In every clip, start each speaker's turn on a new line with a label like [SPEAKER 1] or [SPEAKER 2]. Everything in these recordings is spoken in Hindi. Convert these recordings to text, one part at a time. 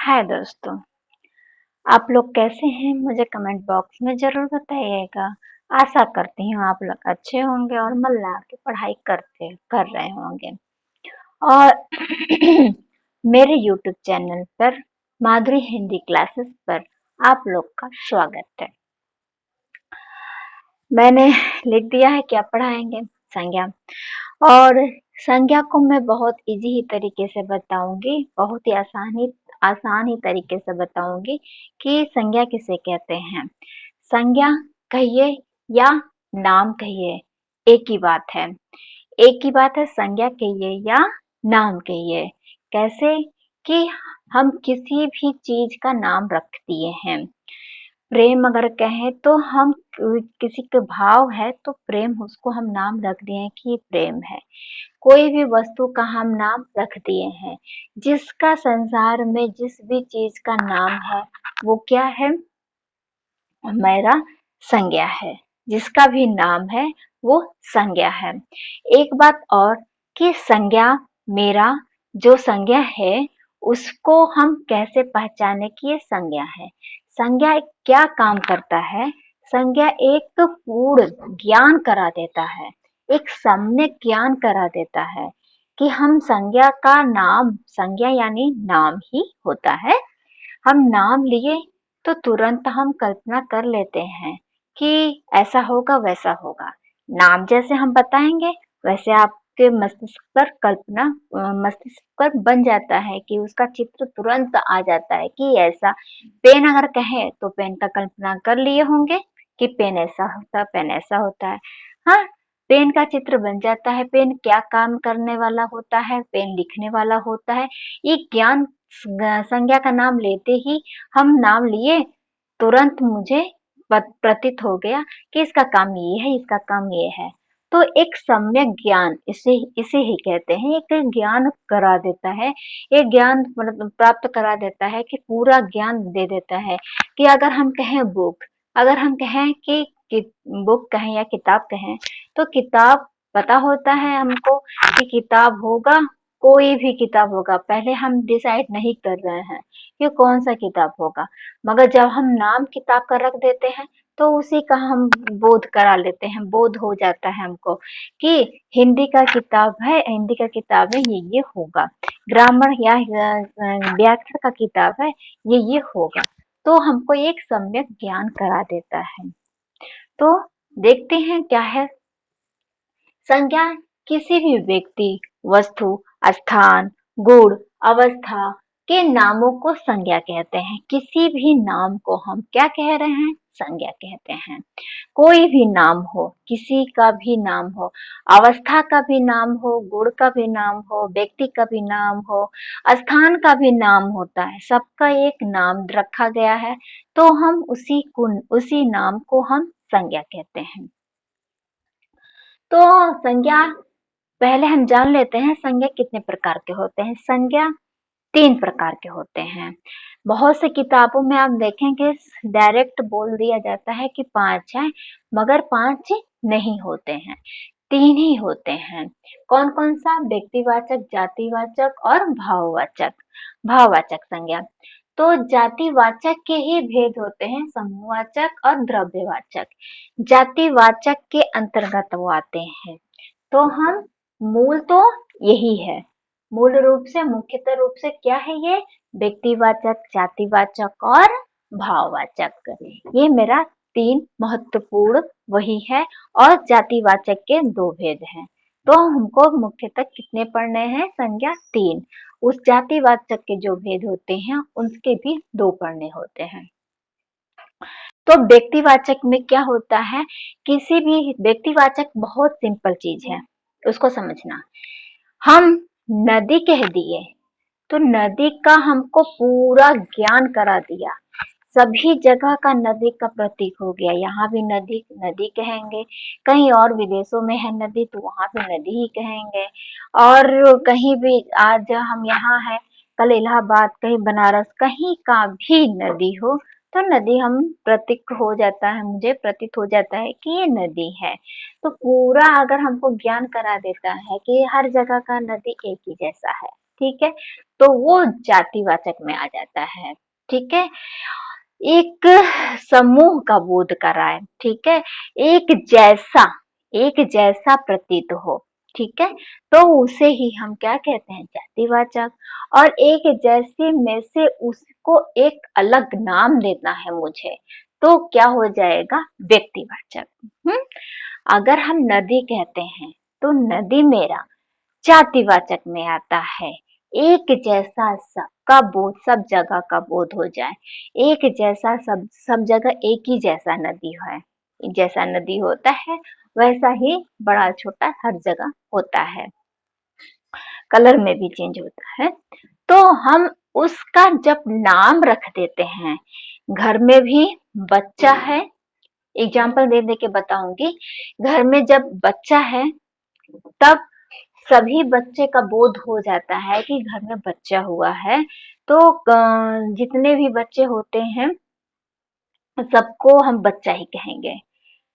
[SPEAKER 1] हाय दोस्तों, आप लोग कैसे हैं? मुझे कमेंट बॉक्स में ज़रूर बताइएगा। आशा करती हूँ आप लोग अच्छे होंगे और मन लगा के पढ़ाई कर रहे होंगे। और मेरे यूट्यूब चैनल पर माधुरी हिंदी क्लासेस पर आप लोग का स्वागत है। मैंने लिख दिया है क्या पढ़ाएंगे? संज्ञा। और संज्ञा को मैं बहुत इजी ही तरीके से बताऊंगी, बहुत ही आसान ही तरीके से बताऊंगी कि संज्ञा किसे कहते हैं। संज्ञा कहिए या नाम कहिए, एक ही बात है। एक ही बात है, संज्ञा कहिए या नाम कहिए। कैसे? कि हम किसी भी चीज का नाम रख दिए हैं। प्रेम अगर कहें तो हम किसी के भाव है तो प्रेम, उसको हम नाम रख दिए हैं कि ये प्रेम है। कोई भी वस्तु का हम नाम रख दिए हैं। जिसका संसार में जिस भी चीज का नाम है वो क्या है? मेरा संज्ञा है। जिसका भी नाम है वो संज्ञा है। एक बात और कि संज्ञा, मेरा जो संज्ञा है उसको हम कैसे पहचाने कि ये संज्ञा है। संज्ञा क्या काम करता है? संज्ञा एक पूर्ण ज्ञान करा देता है, एक सम्यक ज्ञान करा देता है कि हम संज्ञा का नाम, संज्ञा यानी नाम ही होता है। हम नाम लिए तो तुरंत हम कल्पना कर लेते हैं कि ऐसा होगा वैसा होगा। नाम जैसे हम बताएंगे वैसे आपके मस्तिष्क पर बन जाता है कि उसका चित्र तुरंत आ जाता है कि ऐसा। पेन अगर कहे तो पेन का कल्पना कर लिए होंगे कि पेन ऐसा होता है, पेन ऐसा होता है। हाँ, पेन का चित्र बन जाता है। पेन क्या काम करने वाला होता है? पेन लिखने वाला होता है। ये ज्ञान संज्ञा का नाम लेते ही हम नाम लिए, तुरंत मुझे प्रतीत हो गया कि इसका काम ये है, इसका काम ये है। तो एक सम्यक ज्ञान, इसे इसे ही कहते हैं, एक ज्ञान करा देता है। एक ज्ञान मतलब प्राप्त करा देता है कि पूरा ज्ञान दे देता है। कि अगर हम कहें बुक, अगर हम कहें कि बुक कहें या किताब कहें तो किताब पता होता है हमको कि किताब होगा, कोई भी किताब होगा। पहले हम डिसाइड नहीं कर रहे हैं कि कौन सा किताब होगा, मगर जब हम नाम किताब का रख देते हैं तो उसी का हम बोध करा लेते हैं। बोध हो जाता है हमको कि हिंदी का किताब है, हिंदी का किताब है, ये होगा। ग्रामर या व्याकरण का किताब है, ये होगा। तो हमको एक सम्यक ज्ञान करा देता है। तो देखते हैं क्या है संज्ञा। किसी भी व्यक्ति, वस्तु, स्थान, गुण, अवस्था के नामों को संज्ञा कहते हैं। किसी भी नाम को हम क्या कह रहे हैं? संज्ञा कहते हैं। कोई भी नाम हो, किसी का भी नाम हो, अवस्था का भी नाम हो, गुण का भी नाम हो, व्यक्ति का भी नाम हो, स्थान का भी नाम होता है, सबका एक नाम रखा गया है तो हम उसी नाम को हम संज्ञा कहते हैं। तो संज्ञा पहले हम जान लेते हैं संज्ञा कितने प्रकार के होते हैं। संज्ञा 3 प्रकार के होते हैं। बहुत से किताबों में आप देखेंगे डायरेक्ट बोल दिया जाता है कि 5 है, मगर 5 नहीं होते हैं, 3 ही होते हैं। कौन कौन सा? व्यक्तिवाचक, जातिवाचक और भाववाचक। भाववाचक संज्ञा तो जातिवाचक के ही भेद होते हैं, समूहवाचक और द्रव्यवाचक। जातिवाचक के अंतर्गत वो आते हैं। तो हम मूल तो यही है, मूल रूप से, मुख्यतः रूप से क्या है ये? व्यक्तिवाचक, जातिवाचक और भाववाचक। ये मेरा 3 महत्वपूर्ण वही है। और जातिवाचक के 2 भेद हैं। तो हमको मुख्यतः कितने पढ़ने हैं? संज्ञा 3। उस जातिवाचक के जो भेद होते हैं उनके भी 2 पढ़ने होते हैं। तो व्यक्तिवाचक में क्या होता है? किसी भी व्यक्तिवाचक बहुत सिंपल चीज है, उसको समझना। हम नदी कह दिए तो नदी का हमको पूरा ज्ञान करा दिया। सभी जगह का नदी का प्रतीक हो गया। यहाँ भी नदी नदी कहेंगे, कहीं और विदेशों में है नदी तो वहां पे नदी ही कहेंगे। और कहीं भी आज हम यहाँ है, कल इलाहाबाद, कहीं बनारस, कहीं का भी नदी हो तो नदी हम प्रतीक हो जाता है, मुझे प्रतीत हो जाता है कि ये नदी है। तो पूरा अगर हमको ज्ञान करा देता है कि हर जगह का नदी एक ही जैसा है। ठीक है, तो वो जातिवाचक में आ जाता है। ठीक है, एक समूह का बोध कराए, ठीक है, एक जैसा एक जैसा प्रतीत हो, ठीक है, तो उसे ही हम क्या कहते हैं, जातिवाचक। और एक जैसे में से उसको एक अलग नाम देना है मुझे, तो क्या हो जाएगा, व्यक्तिवाचक। अगर हम नदी कहते हैं तो नदी मेरा जातिवाचक में आता है। एक जैसा सबका बोध, सब जगह का बोध हो जाए, एक जैसा सब जगह एक ही जैसा नदी है, जैसा नदी होता है वैसा ही बड़ा छोटा हर जगह होता है, कलर में भी चेंज होता है। तो हम उसका जब नाम रख देते हैं, घर में भी बच्चा है, एग्जाम्पल दे दे के बताऊंगी, घर में जब बच्चा है तब सभी बच्चे का बोध हो जाता है कि घर में बच्चा हुआ है, तो जितने भी बच्चे होते हैं सबको हम बच्चा ही कहेंगे।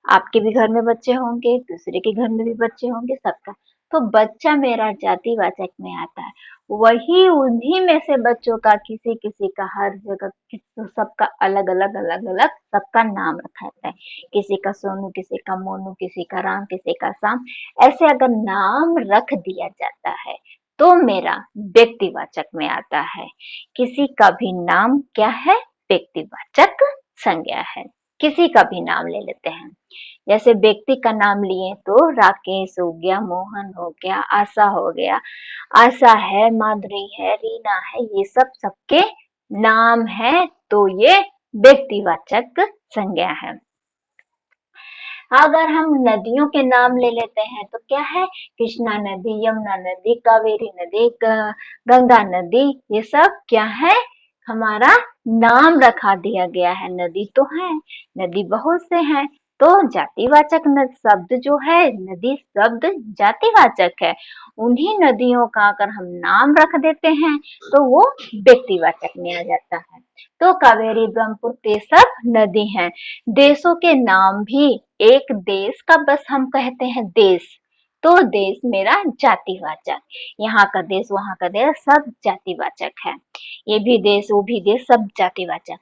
[SPEAKER 1] आपके भी घर में बच्चे होंगे, दूसरे के घर में भी बच्चे होंगे, सबका। तो बच्चा मेरा जातिवाचक में आता है। वही उन्हीं में से बच्चों का किसी किसी का हर जगह सबका अलग अलग अलग अलग सबका नाम रखा जाता है। किसी का सोनू, किसी का मोनू, किसी का राम, किसी का श्याम। ऐसे अगर नाम रख दिया जाता है तो मेरा व्यक्तिवाचक में आता है। किसी का भी नाम क्या है, व्यक्तिवाचक संज्ञा है। किसी का भी नाम ले लेते हैं, जैसे व्यक्ति का नाम लिए तो राकेश हो गया, मोहन हो गया, आशा हो गया, आशा है, माधुरी है, रीना है, ये सब सबके नाम है, तो ये व्यक्तिवाचक संज्ञा है। अगर हम नदियों के नाम ले लेते हैं तो क्या है, कृष्णा नदी, यमुना नदी, कावेरी नदी, गंगा नदी, ये सब क्या है, हमारा नाम रखा दिया गया है। नदी तो है, नदी बहुत से हैं, तो जातिवाचक शब्द जो है, नदी शब्द जातिवाचक है। उन्हीं नदियों का अगर हम नाम रख देते हैं तो वो व्यक्तिवाचक में आ जाता है। तो कावेरी, ब्रह्मपुत्र ये सब नदी हैं। देशों के नाम भी, एक देश का बस हम कहते हैं देश, तो देश मेरा जातिवाचक। यहाँ का देश, वहां का देश, सब जातिवाचक है। ये भी देश, वो भी देश, सब जातिवाचक।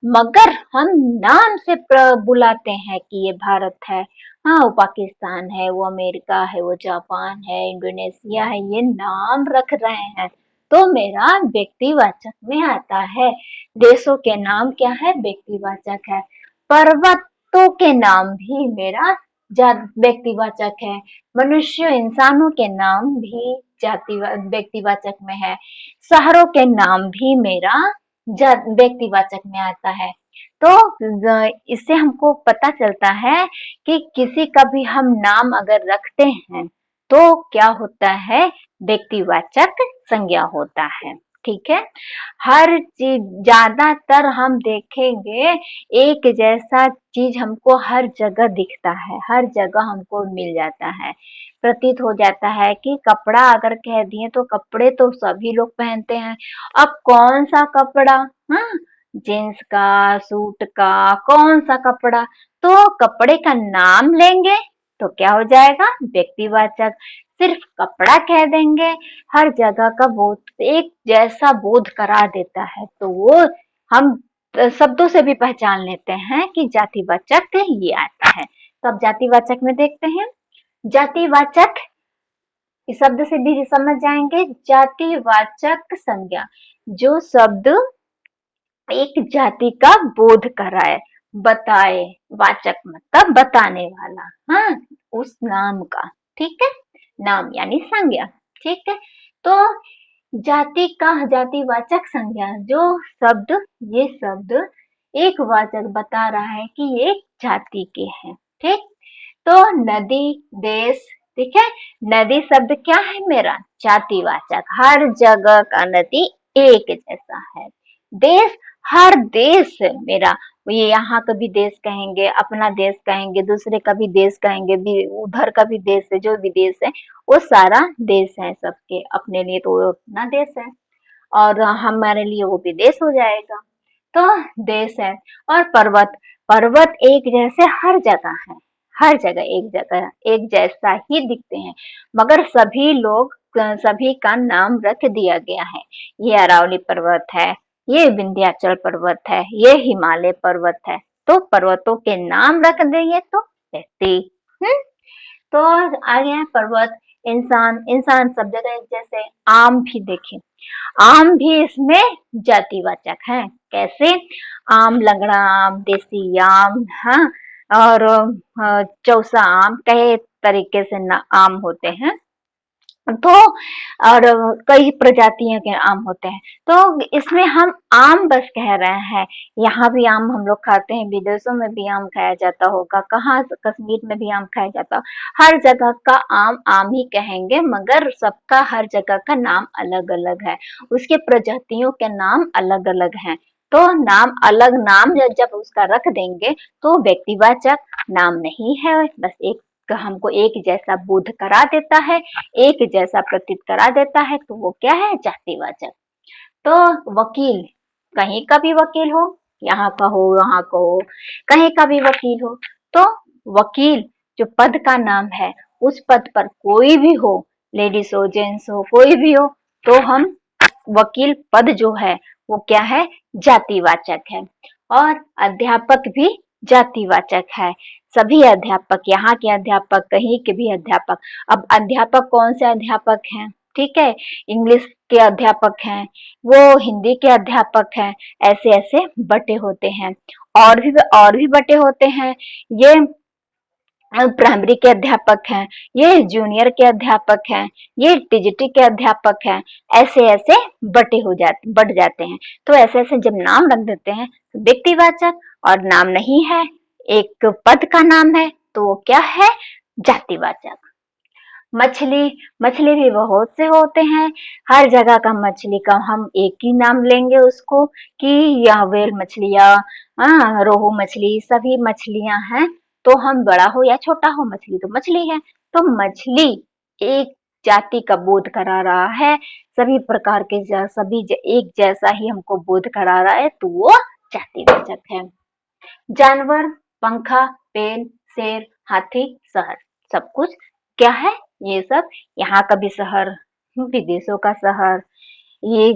[SPEAKER 1] मगर हम नाम से बुलाते हैं कि ये भारत है, हाँ वो पाकिस्तान है, वो अमेरिका है, वो जापान है, इंडोनेशिया है, ये नाम रख रहे हैं तो मेरा व्यक्तिवाचक में आता है। देशों के नाम क्या है, व्यक्तिवाचक है। पर्वतों के नाम भी मेरा व्यक्तिवाचक है। मनुष्य, इंसानों के नाम भी व्यक्तिवाचक में है। शहरों के नाम भी मेरा व्यक्तिवाचक में आता है। तो इससे हमको पता चलता है कि किसी का भी हम नाम अगर रखते हैं तो क्या होता है, व्यक्तिवाचक संज्ञा होता है। ठीक है, हर चीज, ज्यादातर हम देखेंगे एक जैसा चीज हमको हर जगह दिखता है, हर जगह हमको मिल जाता है। प्रतीत हो जाता है कि कपड़ा अगर कह दिए तो कपड़े तो सभी लोग पहनते हैं। अब कौन सा कपड़ा, हाँ, जींस का, सूट का, कौन सा कपड़ा, तो कपड़े का नाम लेंगे तो क्या हो जाएगा, व्यक्तिवाचक। सिर्फ कपड़ा कह देंगे, हर जगह का बोध, एक जैसा बोध करा देता है, तो वो हम शब्दों से भी पहचान लेते हैं कि जातिवाचक ये आता है। तो अब जातिवाचक में देखते हैं, जातिवाचक इस शब्द से भी समझ जाएंगे, जातिवाचक संज्ञा, जो शब्द एक जाति का बोध कराए, बताए, वाचक मतलब बताने वाला, हाँ, उस नाम का। ठीक है, नाम यानी संज्ञा। ठीक है, तो जाति का जातिवाचक संज्ञा, जो शब्द, ये शब्द एक वाचक बता रहा है कि ये जाति के हैं। ठीक, तो नदी, देश, ठीक है, नदी शब्द क्या है मेरा, जातिवाचक, हर जगह का नदी एक जैसा है। देश, हर देश मेरा, ये यहाँ का भी देश कहेंगे, अपना देश कहेंगे, दूसरे का भी देश कहेंगे, भी उधर का भी देश है, जो भी देश है वो सारा देश है, सबके अपने लिए तो वो अपना देश है, और हमारे लिए वो भी देश हो जाएगा। तो देश है। और पर्वत, पर्वत एक जैसे हर जगह है, हर जगह एक जगह एक जैसा ही दिखते हैं, मगर सभी लोग सभी का नाम रख दिया गया है। ये अरावली पर्वत है, ये विंध्याचल पर्वत है, ये हिमालय पर्वत है। तो पर्वतों के नाम रख दिए तो ऐसे। हम्म तो आगे है पर्वत। इंसान, इंसान सब जगह जैसे। आम भी देखें, आम भी इसमें जातिवाचक है। कैसे? आम, लंगड़ा आम, देसी आम, हाँ, और चौसा आम, कई तरीके से आम होते हैं। तो और कई प्रजातियों के आम होते हैं। तो इसमें हम आम बस कह रहे हैं। यहाँ भी आम हम लोग खाते हैं, विदेशों में भी आम खाया जाता होगा, कहाँ कश्मीर में भी आम खाया जाता, हर जगह का आम आम ही कहेंगे, मगर सबका हर जगह का नाम अलग अलग है, उसके प्रजातियों के नाम अलग अलग हैं। तो नाम अलग, नाम जब उसका रख देंगे तो व्यक्तिवाचक नाम नहीं है, बस एक हमको एक जैसा बोध करा देता है, एक जैसा प्रतीत करा देता है, तो वो क्या है? जातिवाचक। तो वकील, कहीं का भी वकील हो, यहाँ का हो, वहां का हो, कहीं का भी वकील हो, तो वकील जो पद का नाम है, उस पद पर कोई भी हो, लेडीज हो, जेंट्स हो, कोई भी हो, तो हम वकील पद जो है वो क्या है? जातिवाचक है। और अध्यापक भी जातिवाचक है। सभी अध्यापक, यहाँ के अध्यापक, कहीं के भी अध्यापक। अब अध्यापक कौन से अध्यापक हैं? ठीक है, इंग्लिश के अध्यापक हैं, वो हिंदी के अध्यापक हैं, ऐसे ऐसे बटे होते हैं। और भी बटे होते हैं। ये प्राइमरी के अध्यापक हैं, ये जूनियर के अध्यापक हैं, ये टीजीटी के अध्यापक हैं, ऐसे ऐसे बढ़ जाते हैं। तो ऐसे ऐसे जब नाम रख देते हैं तो व्यक्तिवाचक, और नाम नहीं है, एक पद का नाम है, तो वो क्या है? जातिवाचक। मछली, मछली भी बहुत से होते हैं। हर जगह का मछली का हम एक ही नाम लेंगे उसको, कि यह व्हेल मछलियाँ, रोहू मछली, सभी मछलियां हैं। तो हम बड़ा हो या छोटा हो, मछली तो मछली है। तो मछली एक जाति का बोध करा रहा है, सभी प्रकार के एक जैसा ही हमको बोध करा रहा है, तो वो जातिवाचक है। जानवर, पंखा, पेड़, शेर, हाथी, शहर, सब कुछ क्या है? ये सब यहाँ का भी शहर, विदेशों का शहर, ये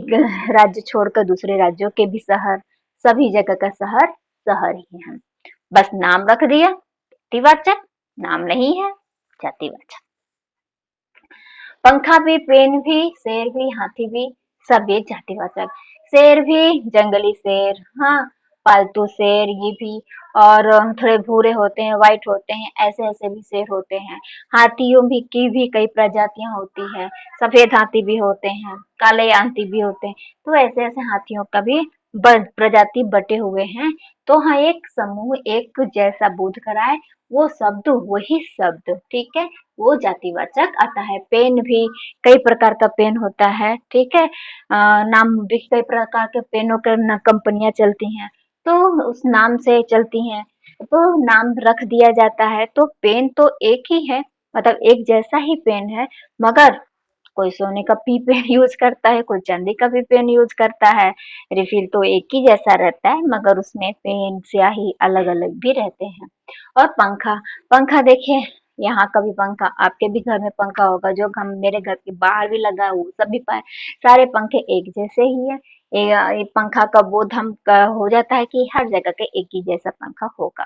[SPEAKER 1] राज्य छोड़कर दूसरे राज्यों के भी शहर, सभी जगह का शहर शहर ही है। बस नाम रख दिया, जातिवाचक। नाम नहीं है, जातिवाचक। पंखा भी, पेन भी, शेर भी, हाथी भी, सब ये जातिवाचक। शेर भी जंगली शेर, हाँ, पालतू शेर, ये भी। और थोड़े भूरे होते हैं, व्हाइट होते हैं, ऐसे ऐसे भी शेर होते हैं। हाथियों भी की भी कई प्रजातियां होती है, सफेद हाथी भी होते हैं, काले हाथी भी होते हैं। तो ऐसे ऐसे हाथियों का भी प्रजाति बटे हुए हैं। तो हाँ, एक समूह एक जैसा बोध कराए, वो शब्द वही शब्द, ठीक है, वो जातिवाचक आता है। पेन भी, कई प्रकार का पेन होता है, ठीक है, नाम भी कई प्रकार के पेनों के कंपनियां चलती हैं, तो उस नाम से चलती हैं, तो नाम रख दिया जाता है। तो पेन तो एक ही है, मतलब एक जैसा ही पेन है, मगर कोई सोने का भी पेन यूज करता है, कोई चांदी का भी पेन यूज करता है। रिफिल तो एक ही जैसा रहता है, मगर उसमें पेन, स्याही अलग अलग भी रहते हैं। और पंखा, पंखा देखिए, यहाँ का भी पंखा, आपके भी घर में पंखा होगा, जो हम मेरे घर के बाहर भी लगा है, वो सब भी सारे पंखे एक जैसे ही है। ये पंखा का बोध हम हो जाता है कि हर जगह के एक ही जैसा पंखा होगा,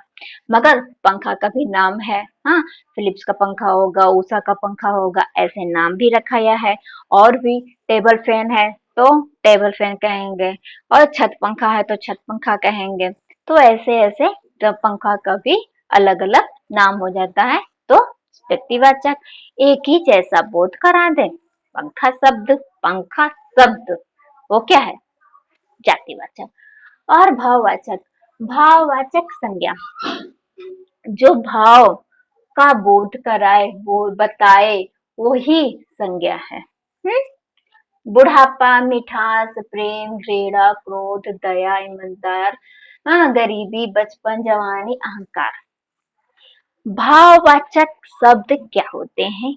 [SPEAKER 1] मगर पंखा का भी नाम है। हाँ, फिलिप्स का पंखा होगा, उषा का पंखा होगा, ऐसे नाम भी रखाया है। और भी टेबल फैन है तो टेबल फैन कहेंगे, और छत पंखा है तो छत पंखा कहेंगे। तो ऐसे ऐसे पंखा का भी अलग अलग नाम हो जाता है। तो व्यक्तिवाचक, एक ही जैसा बोध करा दे, पंखा शब्द, पंखा शब्द, वो क्या है? जातिवाचक। और भाववाचक, भाववाचक संज्ञा, जो भाव का बोध कराए, वो बताए, वो ही संज्ञा है। बुढ़ापा, मिठास, प्रेम, घृणा, क्रोध, दया, ईमानदार, गरीबी, बचपन, जवानी, अहंकार। भाववाचक शब्द क्या होते हैं?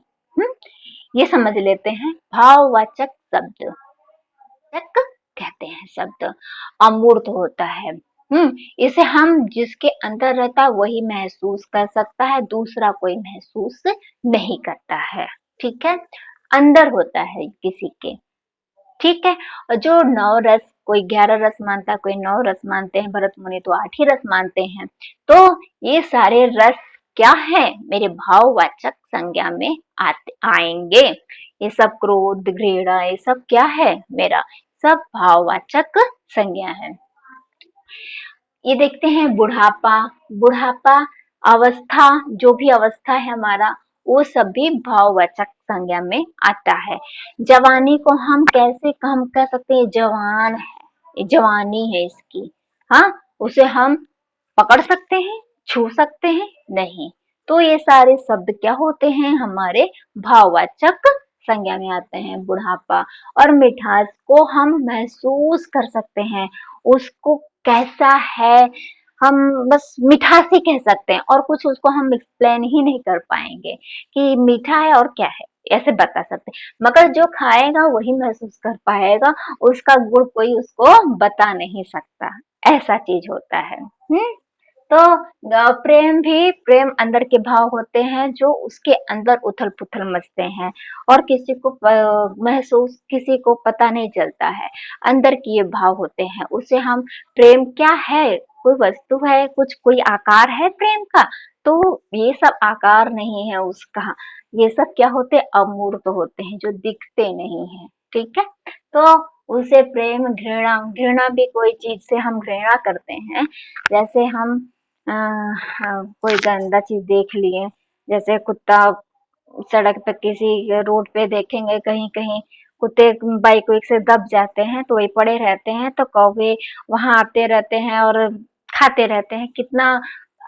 [SPEAKER 1] ये समझ लेते हैं। भाववाचक शब्द तक कहते हैं, शब्द अमूर्त होता है। इसे हम जिसके अंदर रहता है वही महसूस कर सकता है, दूसरा कोई महसूस नहीं करता है, ठीक है। अंदर होता है किसी के, ठीक है। और जो 9 रस, कोई 11 रस मानता है, कोई 9 रस मानते हैं, भरत मुनि तो 8 ही रस मानते हैं। तो ये सारे रस क्या है, मेरे भाववाचक संज्ञा में आते आएंगे। ये सब क्रोध, घृणा, ये सब क्या है, मेरा सब भाववाचक संज्ञा है। ये देखते हैं बुढ़ापा, बुढ़ापा अवस्था, जो भी अवस्था है हमारा, वो सभी भाववाचक संज्ञा में आता है। जवानी को हम कैसे हम कह सकते हैं, जवान है, जवानी है इसकी, हाँ, उसे हम पकड़ सकते हैं, छू सकते हैं, नहीं। तो ये सारे शब्द क्या होते हैं, हमारे भाववाचक संज्ञा में आते हैं। बुढ़ापा और मिठास को हम महसूस कर सकते हैं, उसको कैसा है, हम बस मिठास ही कह सकते हैं, और कुछ उसको हम एक्सप्लेन ही नहीं कर पाएंगे कि मीठा है और क्या है, ऐसे बता सकते हैं। मगर जो खाएगा वही महसूस कर पाएगा, उसका गुण कोई उसको बता नहीं सकता, ऐसा चीज होता है। तो प्रेम भी, प्रेम अंदर के भाव होते हैं जो उसके अंदर उथल पुथल मचते हैं, और किसी को महसूस, किसी को पता नहीं चलता है, अंदर के ये भाव होते हैं, उसे हम, प्रेम क्या है, कोई वस्तु है, कुछ कोई आकार है प्रेम का, तो ये सब आकार नहीं है उसका, ये सब क्या होते, अमूर्त होते हैं, जो दिखते नहीं है, ठीक है। तो उसे प्रेम, घृणा, घृणा भी कोई चीज से हम घृणा करते हैं, जैसे हम कोई गंदा चीज देख लिए, जैसे कुत्ता सड़क पे, किसी रोड पे देखेंगे, कहीं कहीं कुत्ते बाइक वाइक से दब जाते हैं, तो वही पड़े रहते हैं, तो कौवे वहां आते रहते हैं और खाते रहते हैं, कितना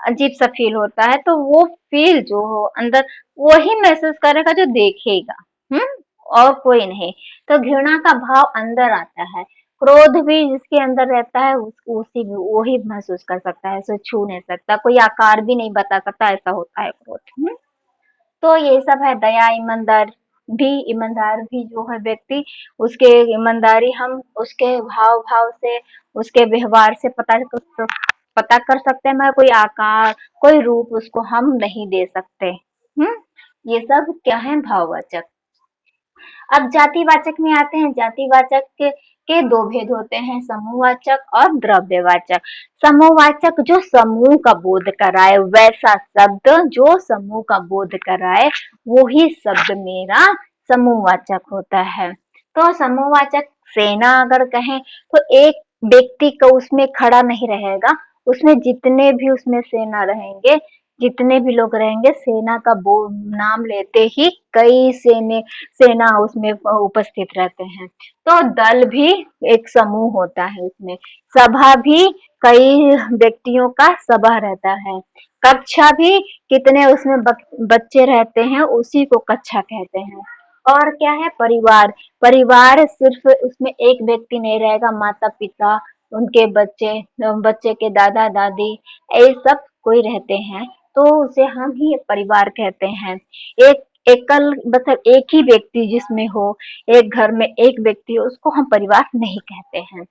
[SPEAKER 1] अजीब सा फील होता है। तो वो फील जो हो अंदर, वही महसूस करेगा जो देखेगा, और कोई नहीं। तो घृणा का भाव अंदर आता है। क्रोध भी जिसके अंदर रहता है, उसी वही महसूस कर सकता है, उसे छू नहीं सकता, कोई आकार भी नहीं बता सकता, ऐसा होता है क्रोध। तो ये सब है। दया, ईमानदार भी, ईमानदार भी जो है व्यक्ति, उसके ईमानदारी हम उसके भाव भाव से, उसके व्यवहार से पता कर सकते हैं, मगर कोई आकार, कोई रूप उसको हम नहीं दे सकते। ये सब क्या है, भाववाचक। अब जातिवाचक में आते हैं। जातिवाचक के दो भेद होते हैं, समूहवाचक और द्रव्यवाचक। समूहवाचक जो समूह का बोध कराए, वैसा शब्द जो समूह का बोध कराए, वो ही शब्द मेरा समूहवाचक होता है। तो समूहवाचक, सेना अगर कहें तो एक व्यक्ति को उसमें खड़ा नहीं रहेगा, उसमें जितने भी उसमें सेना रहेंगे, जितने भी लोग रहेंगे, सेना का नाम लेते ही कई सेना उसमें उपस्थित रहते हैं। तो दल भी एक समूह होता है, उसमें सभा भी कई व्यक्तियों का सभा रहता है। कक्षा भी कितने उसमें बच्चे रहते हैं, उसी को कक्षा कहते हैं। और क्या है, परिवार। परिवार सिर्फ उसमें एक व्यक्ति नहीं रहेगा, माता पिता, उनके बच्चे, बच्चे के दादा दादी, ये सब कोई रहते हैं, तो उसे हम ही परिवार कहते हैं। एक एकल, मतलब एक ही व्यक्ति जिसमें हो, एक घर में एक व्यक्ति हो, उसको हम परिवार नहीं कहते हैं।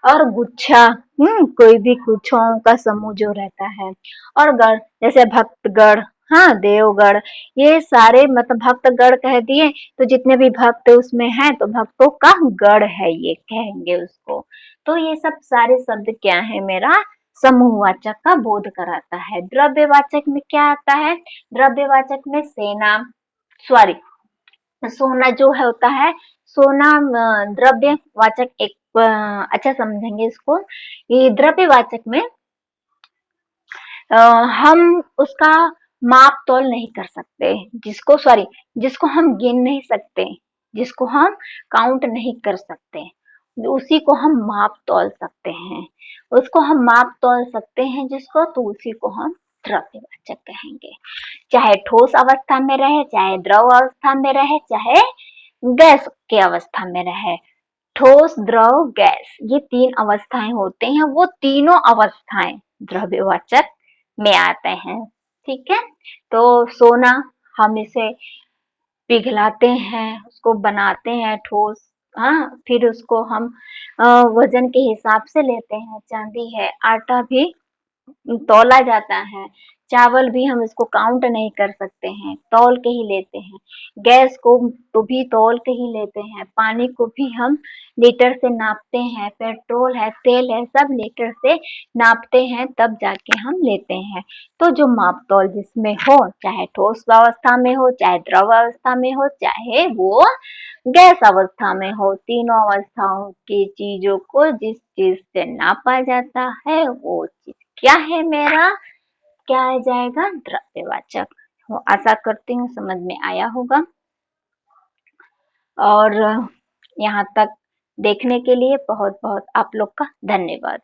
[SPEAKER 1] और गुच्छा, कोई भी गुच्छों का समूह जो रहता है। और गण, जैसे भक्तगण, हाँ, देवगण, ये सारे मतलब भक्तगण कह दिए, तो जितने भी भक्त उसमें हैं, तो भक्तों का गण है, ये कहेंगे उसको। तो ये सब सारे शब्द क्या है, मेरा समूहवाचक का बोध कराता है। द्रव्यवाचक में क्या आता है, द्रव्यवाचक में सेना, सॉरी, सोना जो है होता है, सोना द्रव्यवाचक एक, अच्छा समझेंगे इसको। ये द्रव्यवाचक में हम उसका माप तोल नहीं कर सकते, जिसको, सॉरी, जिसको हम गिन नहीं सकते, जिसको हम काउंट नहीं कर सकते, उसी को हम माप तोल सकते हैं। उसको हम माप तोल सकते हैं जिसको, तो उसी को हम द्रव्यवाचक कहेंगे। चाहे ठोस अवस्था में रहे, चाहे द्रव अवस्था में रहे, चाहे गैस के अवस्था में रहे। ठोस, द्रव, गैस, ये तीन अवस्थाएं होते हैं, वो तीनों अवस्थाएं द्रव्यवाचक में आते हैं, ठीक है। तो सोना, हम इसे पिघलाते हैं, उसको बनाते हैं ठोस, हाँ, फिर उसको हम वजन के हिसाब से लेते हैं। चांदी है, आटा भी तौला जाता है, चावल भी हम इसको काउंट नहीं कर सकते हैं, तौल के ही लेते हैं। गैस को तो भी तौल के ही लेते हैं, पानी को भी हम लीटर से नापते हैं, पेट्रोल है, तेल है, सब लीटर से नापते हैं, तब जाके हम लेते हैं। तो जो माप तौल जिसमें हो, चाहे ठोस अवस्था में हो, चाहे द्रव अवस्था में हो, चाहे वो गैस अवस्था में हो, तीनों अवस्थाओं की चीजों को जिस चीज से नापा जाता है वो चीज क्या है मेरा, क्या आ जाएगा, द्रव्यवाचक। तो आशा करती हूँ समझ में आया होगा। और यहाँ तक देखने के लिए बहुत बहुत आप लोग का धन्यवाद।